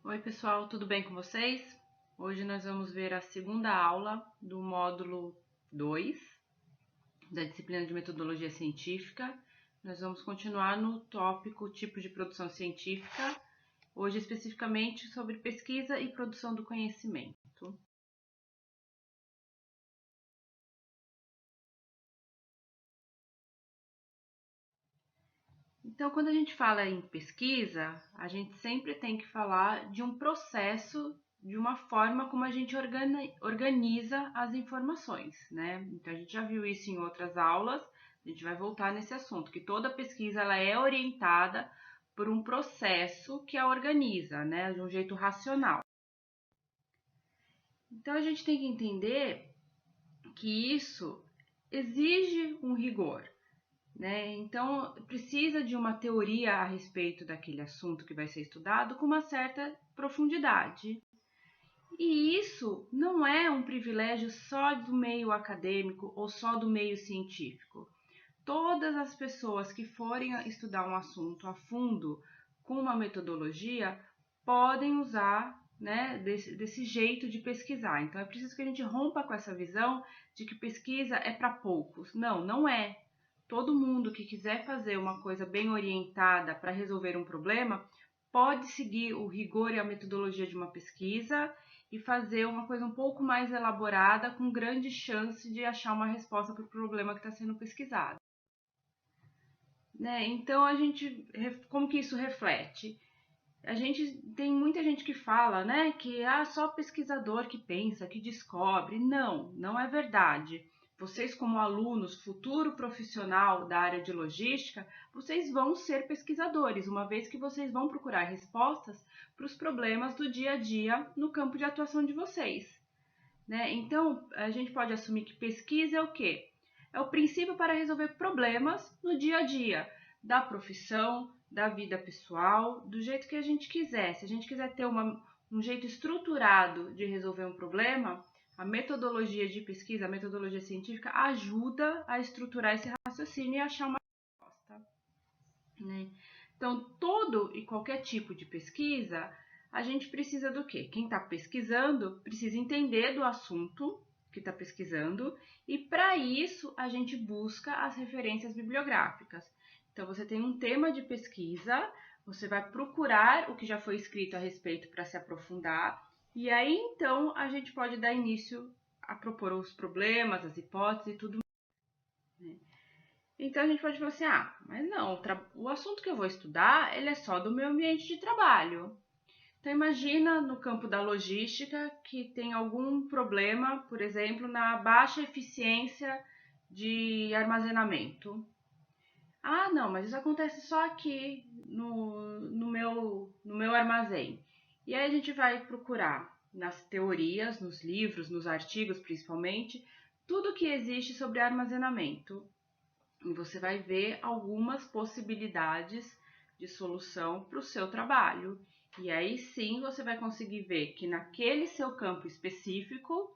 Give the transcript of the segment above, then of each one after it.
Oi pessoal, tudo bem com vocês? Hoje nós vamos ver a segunda aula do módulo 2 da disciplina de metodologia científica. Nós vamos continuar no tópico tipo de produção científica, hoje especificamente sobre pesquisa e produção do conhecimento. Então, quando a gente fala em pesquisa, a gente sempre tem que falar de um processo, de uma forma como a gente organiza as informações, né? Então, a gente já viu isso em outras aulas, a gente vai voltar nesse assunto, que toda pesquisa ela é orientada por um processo que a organiza, né? De um jeito racional. Então, a gente tem que entender que isso exige um rigor. Né? Então, precisa de uma teoria a respeito daquele assunto que vai ser estudado com uma certa profundidade. E isso não é um privilégio só do meio acadêmico ou só do meio científico. Todas as pessoas que forem estudar um assunto a fundo com uma metodologia podem usar, né, desse jeito de pesquisar. Então, é preciso que a gente rompa com essa visão de que pesquisa é para poucos. Não, não é. Todo mundo que quiser fazer uma coisa bem orientada para resolver um problema pode seguir o rigor e a metodologia de uma pesquisa e fazer uma coisa um pouco mais elaborada, com grande chance de achar uma resposta para o problema que está sendo pesquisado. Né? Então, como que isso reflete? A gente tem muita gente que fala, né, que só pesquisador que pensa, que descobre. Não, não é verdade. Vocês, como alunos, futuro profissional da área de logística, vocês vão ser pesquisadores, uma vez que vocês vão procurar respostas para os problemas do dia a dia no campo de atuação de vocês. Né? Então, a gente pode assumir que pesquisa é o quê? É o princípio para resolver problemas no dia a dia, da profissão, da vida pessoal, do jeito que a gente quiser. Se a gente quiser ter um jeito estruturado de resolver um problema, a metodologia de pesquisa, a metodologia científica ajuda a estruturar esse raciocínio e achar uma resposta. Né? Então, todo e qualquer tipo de pesquisa, a gente precisa do quê? Quem está pesquisando precisa entender do assunto que está pesquisando e, para isso, a gente busca as referências bibliográficas. Então, você tem um tema de pesquisa, você vai procurar o que já foi escrito a respeito para se aprofundar, e aí, então, a gente pode dar início a propor os problemas, as hipóteses e tudo mais. Então a gente pode falar assim, mas não, o assunto que eu vou estudar, ele é só do meu ambiente de trabalho. Então imagina no campo da logística que tem algum problema, por exemplo, na baixa eficiência de armazenamento. Não, mas isso acontece só aqui no meu armazém. E aí a gente vai procurar nas teorias, nos livros, nos artigos principalmente, tudo que existe sobre armazenamento. E você vai ver algumas possibilidades de solução para o seu trabalho. E aí sim você vai conseguir ver que naquele seu campo específico,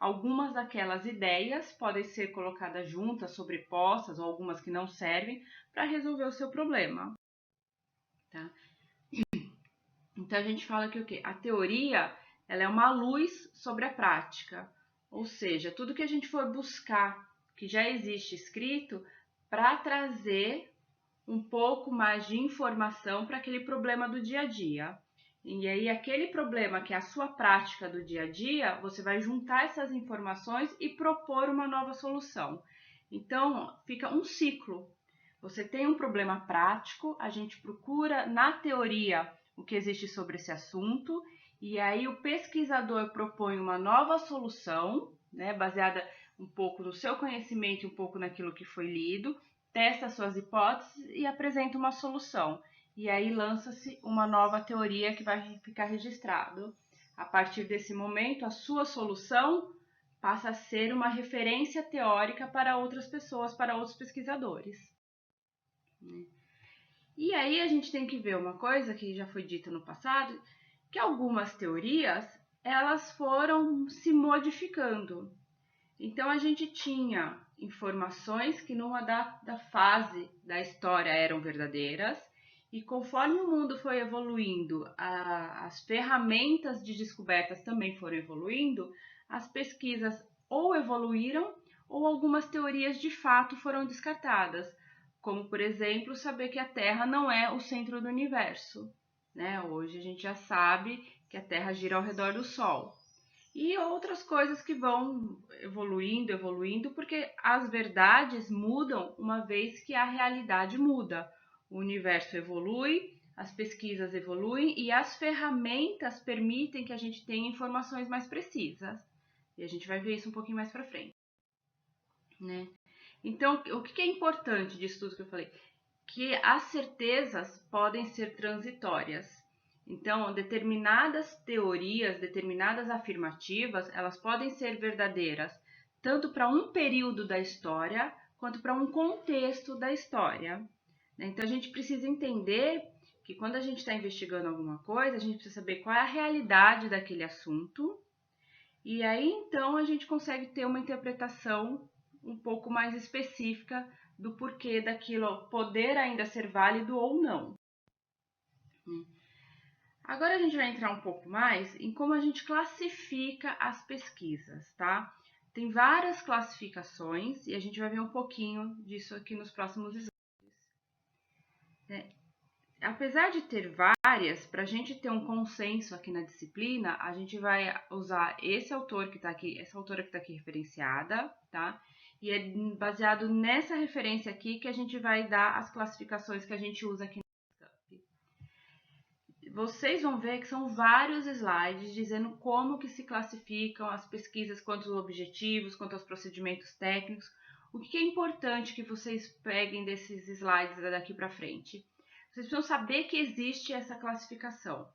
algumas daquelas ideias podem ser colocadas juntas, sobrepostas, ou algumas que não servem, para resolver o seu problema. Tá? Então a gente fala que o quê? A teoria ela é uma luz sobre a prática. Ou seja, tudo que a gente for buscar que já existe escrito para trazer um pouco mais de informação para aquele problema do dia a dia. E aí, aquele problema que é a sua prática do dia a dia, você vai juntar essas informações e propor uma nova solução. Então, fica um ciclo. Você tem um problema prático, a gente procura na teoria o que existe sobre esse assunto, e aí o pesquisador propõe uma nova solução, né, baseada um pouco no seu conhecimento e um pouco naquilo que foi lido, testa suas hipóteses e apresenta uma solução. E aí lança-se uma nova teoria que vai ficar registrado. A partir desse momento, a sua solução passa a ser uma referência teórica para outras pessoas, para outros pesquisadores. E aí a gente tem que ver uma coisa que já foi dita no passado, que algumas teorias elas foram se modificando. Então a gente tinha informações que numa da fase da história eram verdadeiras, E conforme o mundo foi evoluindo, as ferramentas de descobertas também foram evoluindo, as pesquisas ou evoluíram ou algumas teorias de fato foram descartadas, como por exemplo saber que a Terra não é o centro do universo, né? Hoje a gente já sabe que a Terra gira ao redor do Sol. E outras coisas que vão evoluindo, porque as verdades mudam uma vez que a realidade muda. O universo evolui, as pesquisas evoluem e as ferramentas permitem que a gente tenha informações mais precisas. E a gente vai ver isso um pouquinho mais para frente, né? Então, o que é importante disso tudo que eu falei? Que as certezas podem ser transitórias. Então, determinadas teorias, determinadas afirmativas, elas podem ser verdadeiras tanto para um período da história quanto para um contexto da história. Então, a gente precisa entender que quando a gente está investigando alguma coisa, a gente precisa saber qual é a realidade daquele assunto, e aí então a gente consegue ter uma interpretação um pouco mais específica do porquê daquilo poder ainda ser válido ou não. Agora a gente vai entrar um pouco mais em como a gente classifica as pesquisas, tá? Tem várias classificações e a gente vai ver um pouquinho disso aqui nos próximos slides. Apesar de ter várias, para a gente ter um consenso aqui na disciplina, a gente vai usar esse autor que está aqui, essa autora que está aqui referenciada, tá? E é baseado nessa referência aqui que a gente vai dar as classificações que a gente usa aqui no Scamp. Vocês vão ver que são vários slides dizendo como que se classificam as pesquisas quanto aos objetivos, quanto aos procedimentos técnicos. O que é importante que vocês peguem desses slides daqui para frente? Vocês precisam saber que existe essa classificação,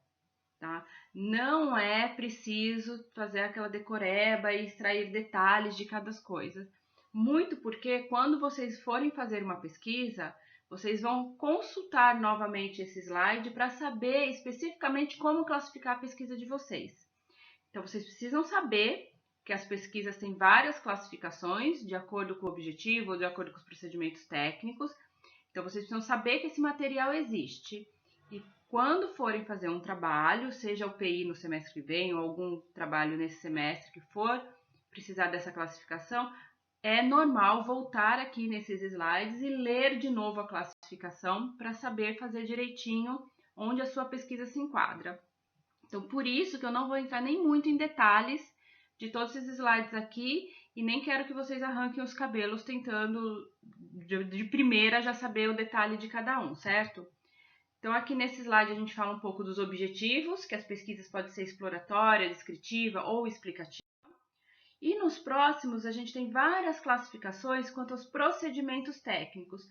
tá? Não é preciso fazer aquela decoreba e extrair detalhes de cada coisa. Muito porque quando vocês forem fazer uma pesquisa, vocês vão consultar novamente esse slide para saber especificamente como classificar a pesquisa de vocês. Então, vocês precisam saber que as pesquisas têm várias classificações de acordo com o objetivo, de acordo com os procedimentos técnicos. Então, vocês precisam saber que esse material existe. E quando forem fazer um trabalho, seja o PI no semestre que vem ou algum trabalho nesse semestre que for precisar dessa classificação, é normal voltar aqui nesses slides e ler de novo a classificação para saber fazer direitinho onde a sua pesquisa se enquadra. Então, por isso que eu não vou entrar nem muito em detalhes de todos esses slides aqui e nem quero que vocês arranquem os cabelos tentando de primeira já saber o detalhe de cada um, certo? Então, aqui nesse slide a gente fala um pouco dos objetivos, que as pesquisas podem ser exploratória, descritiva ou explicativa. E nos próximos a gente tem várias classificações quanto aos procedimentos técnicos.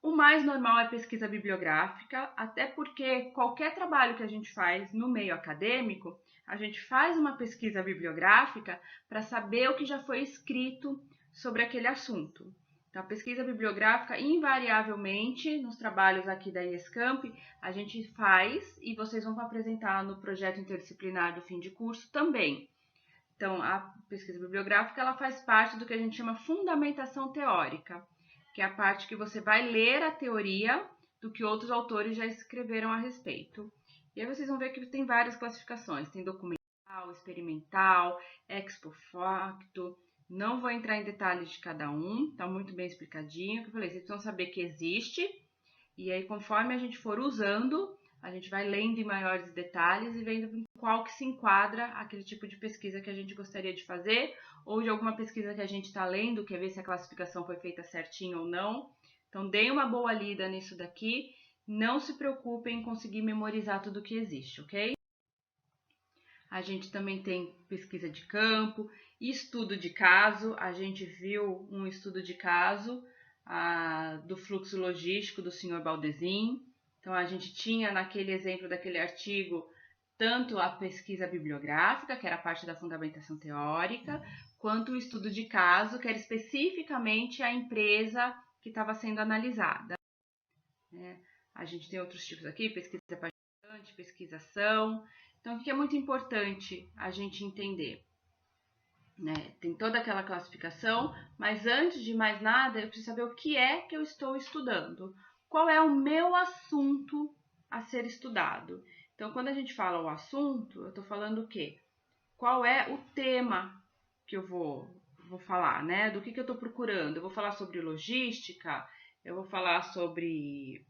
O mais normal é pesquisa bibliográfica, até porque qualquer trabalho que a gente faz no meio acadêmico, a gente faz uma pesquisa bibliográfica para saber o que já foi escrito sobre aquele assunto. Então, a pesquisa bibliográfica, invariavelmente, nos trabalhos aqui da IESCamp, a gente faz e vocês vão apresentar no projeto interdisciplinar do fim de curso também. Então, a pesquisa bibliográfica ela faz parte do que a gente chama fundamentação teórica, que é a parte que você vai ler a teoria do que outros autores já escreveram a respeito. E aí vocês vão ver que tem várias classificações, tem documental, experimental, ex post facto. Não vou entrar em detalhes de cada um, está muito bem explicadinho, que eu falei, vocês precisam saber que existe, e aí conforme a gente for usando, a gente vai lendo em maiores detalhes e vendo em qual que se enquadra aquele tipo de pesquisa que a gente gostaria de fazer, ou de alguma pesquisa que a gente está lendo, quer ver se a classificação foi feita certinho ou não. Então, deem uma boa lida nisso daqui. Não se preocupem em conseguir memorizar tudo que existe, ok? A gente também tem pesquisa de campo, estudo de caso. A gente viu um estudo de caso do fluxo logístico do Sr. Baldessin. Então, a gente tinha naquele exemplo daquele artigo tanto a pesquisa bibliográfica, que era parte da fundamentação teórica, quanto o estudo de caso, que era especificamente a empresa que estava sendo analisada. A gente tem outros tipos aqui, pesquisa participante, pesquisação. Então, o que é muito importante a gente entender? Tem toda aquela classificação, mas antes de mais nada, eu preciso saber o que é que eu estou estudando. qual é o meu assunto a ser estudado. Então, quando a gente fala o assunto, eu estou falando o quê? Qual é o tema que eu vou falar, né? Do que eu estou procurando? Eu vou falar sobre logística, eu vou falar sobre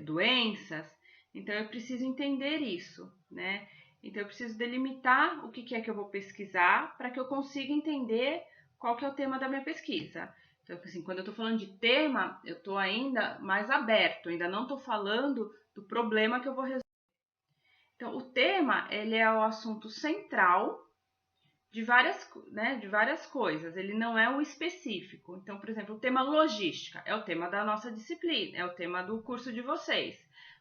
doenças. Então, eu preciso entender isso, né? Então, eu preciso delimitar o que é que eu vou pesquisar para que eu consiga entender qual que é o tema da minha pesquisa. Então, assim, quando eu estou falando de tema, eu estou ainda mais aberto, ainda não estou falando do problema que eu vou resolver. Então, o tema, ele é o assunto central de várias coisas, ele não é o específico. Então, por exemplo, o tema logística é o tema da nossa disciplina, é o tema do curso de vocês.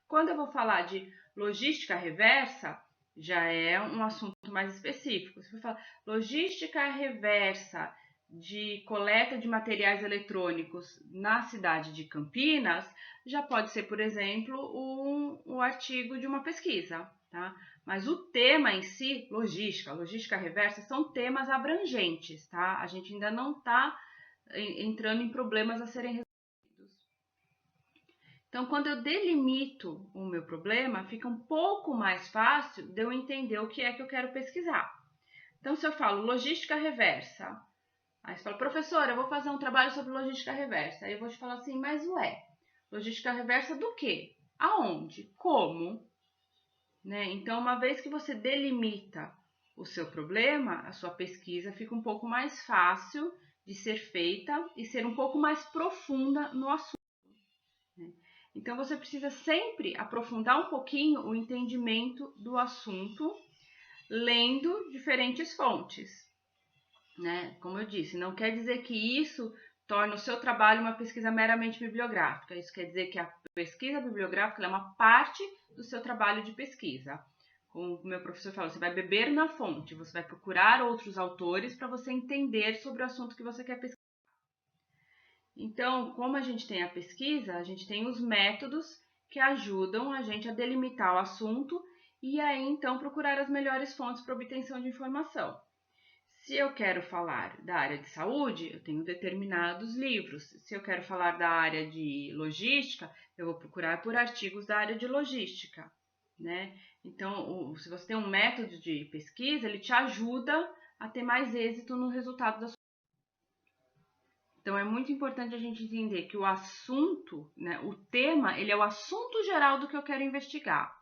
Quando eu vou falar de logística reversa, já é um assunto mais específico. Se eu falar logística reversa de coleta de materiais eletrônicos na cidade de Campinas, já pode ser, por exemplo, um artigo de uma pesquisa, tá? Mas o tema em si, logística reversa, são temas abrangentes, tá? A gente ainda não está entrando em problemas a serem resolvidos. Então, quando eu delimito o meu problema, fica um pouco mais fácil de eu entender o que é que eu quero pesquisar. Então, se eu falo logística reversa, aí você fala, professora, eu vou fazer um trabalho sobre logística reversa. Aí eu vou te falar assim, mas logística reversa do quê? Aonde? Como? Né? Então, uma vez que você delimita o seu problema, a sua pesquisa fica um pouco mais fácil de ser feita e ser um pouco mais profunda no assunto. Né? Então, você precisa sempre aprofundar um pouquinho o entendimento do assunto, lendo diferentes fontes. Né? Como eu disse, não quer dizer que isso torna o seu trabalho uma pesquisa meramente bibliográfica. Isso quer dizer que a pesquisa bibliográfica é uma parte do seu trabalho de pesquisa. Como o meu professor falou, você vai beber na fonte, você vai procurar outros autores para você entender sobre o assunto que você quer pesquisar. Então, como a gente tem a pesquisa, a gente tem os métodos que ajudam a gente a delimitar o assunto e aí então procurar as melhores fontes para obtenção de informação. Se eu quero falar da área de saúde, eu tenho determinados livros. Se eu quero falar da área de logística, eu vou procurar por artigos da área de logística, né? Então, se você tem um método de pesquisa, ele te ajuda a ter mais êxito no resultado da sua. Então, é muito importante a gente entender que o assunto, né, o tema, ele é o assunto geral do que eu quero investigar.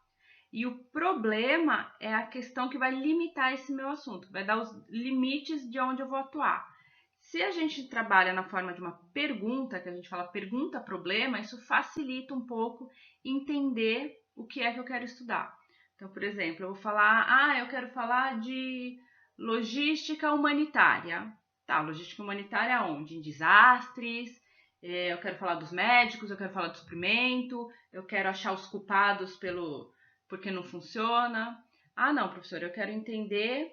E o problema é a questão que vai limitar esse meu assunto, vai dar os limites de onde eu vou atuar. Se a gente trabalha na forma de uma pergunta, que a gente fala pergunta-problema, isso facilita um pouco entender o que é que eu quero estudar. Então, por exemplo, eu vou falar, eu quero falar de logística humanitária. Tá, logística humanitária onde? Em desastres, eu quero falar dos médicos, eu quero falar do suprimento, eu quero achar os culpados porque não funciona. Ah, não, professor, eu quero entender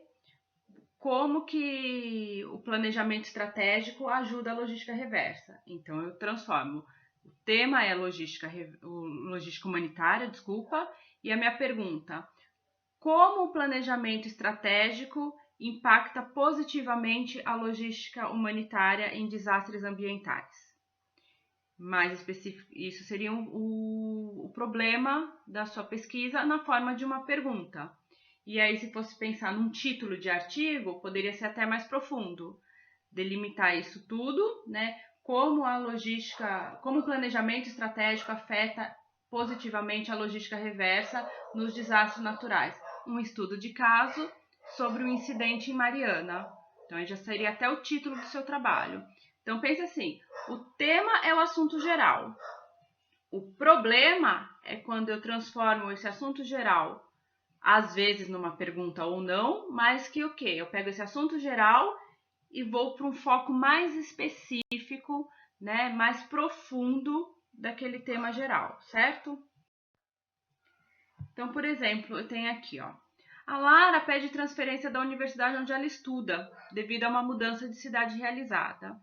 como que o planejamento estratégico ajuda a logística reversa. Então, eu transformo. O tema é logística humanitária, desculpa, e a minha pergunta: como o planejamento estratégico impacta positivamente a logística humanitária em desastres ambientais? Mais específico, isso seria o problema da sua pesquisa na forma de uma pergunta. E aí, se fosse pensar num título de artigo, poderia ser até mais profundo. Delimitar isso tudo, né? Como a logística, como o planejamento estratégico afeta positivamente a logística reversa nos desastres naturais. Um estudo de caso sobre o incidente em Mariana. Então, aí já seria até o título do seu trabalho. Então, pense assim, o tema é o assunto geral. O problema é quando eu transformo esse assunto geral, às vezes numa pergunta ou não, mas que o quê? Eu pego esse assunto geral e vou para um foco mais específico, né, mais profundo daquele tema geral, certo? Então, por exemplo, eu tenho aqui, ó. A Lara pede transferência da universidade onde ela estuda, devido a uma mudança de cidade realizada.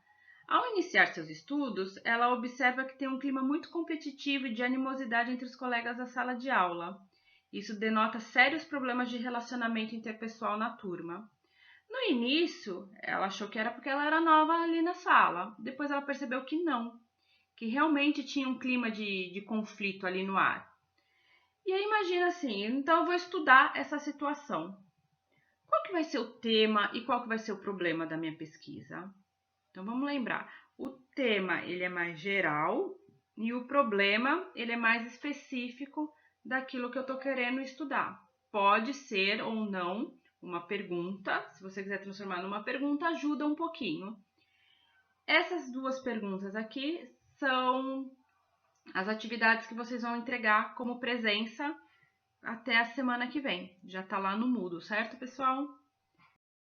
Ao iniciar seus estudos, ela observa que tem um clima muito competitivo e de animosidade entre os colegas da sala de aula. Isso denota sérios problemas de relacionamento interpessoal na turma. No início, ela achou que era porque ela era nova ali na sala. Depois ela percebeu que não, que realmente tinha um clima de conflito ali no ar. E aí imagina assim, então eu vou estudar essa situação. Qual que vai ser o tema e qual que vai ser o problema da minha pesquisa? Então vamos lembrar, o tema ele é mais geral e o problema ele é mais específico daquilo que eu estou querendo estudar. Pode ser ou não uma pergunta, se você quiser transformar numa pergunta, ajuda um pouquinho. Essas duas perguntas aqui são as atividades que vocês vão entregar como presença até a semana que vem. Já tá lá no Moodle, certo, pessoal?